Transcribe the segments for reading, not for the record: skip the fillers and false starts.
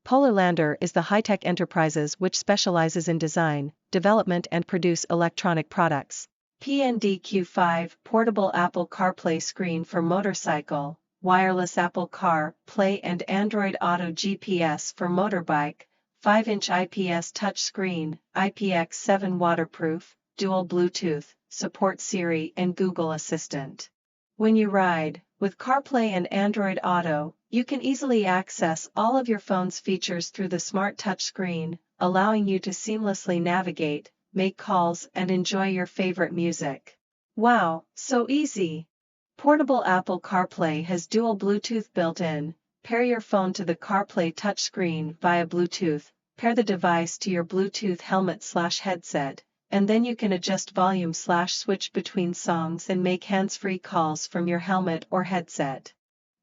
Polarlander is the high-tech enterprises which specializes in design, development and produce electronic products. PNDQ5 Portable Apple CarPlay Screen for Motorcycle, Wireless Apple CarPlay and Android Auto GPS for Motorbike, 5-inch IPS touchscreen, IPX7 waterproof, dual Bluetooth, support Siri and Google Assistant. When you ride, with CarPlay and Android Auto, you can easily access all of your phone's features through the smart touchscreen, allowing you to seamlessly navigate, make calls and enjoy your favorite music. Wow, so easy! Portable Apple CarPlay has dual Bluetooth built in. Pair your phone to the CarPlay touchscreen via Bluetooth, pair the device to your Bluetooth helmet/headset, and then you can adjust volume/switch between songs and make hands-free calls from your helmet or headset.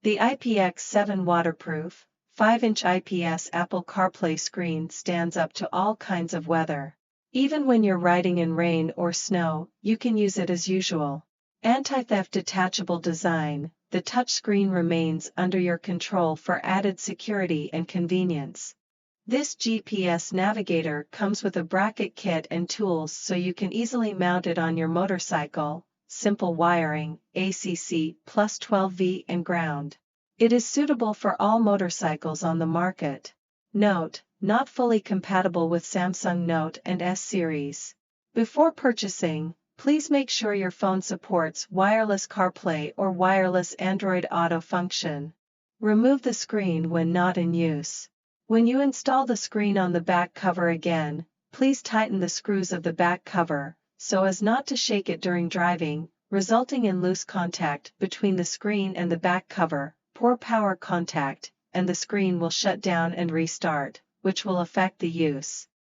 The IPX7 waterproof, 5-inch IPS Apple CarPlay screen stands up to all kinds of weather. Even when you're riding in rain or snow, you can use it as usual. Anti-theft detachable design, the touchscreen remains under your control for added security and convenience. This GPS navigator comes with a bracket kit and tools so you can easily mount it on your motorcycle, simple wiring, ACC plus 12V and ground. It is suitable for all motorcycles on the market. Note, not fully compatible with Samsung Note and S series. Before purchasing, please make sure your phone supports wireless CarPlay or wireless Android Auto function. Remove the screen when not in use. When you install the screen on the back cover again, please tighten the screws of the back cover, so as not to shake it during driving, resulting in loose contact between the screen and the back cover, poor power contact, and the screen will shut down and restart, which will affect the use.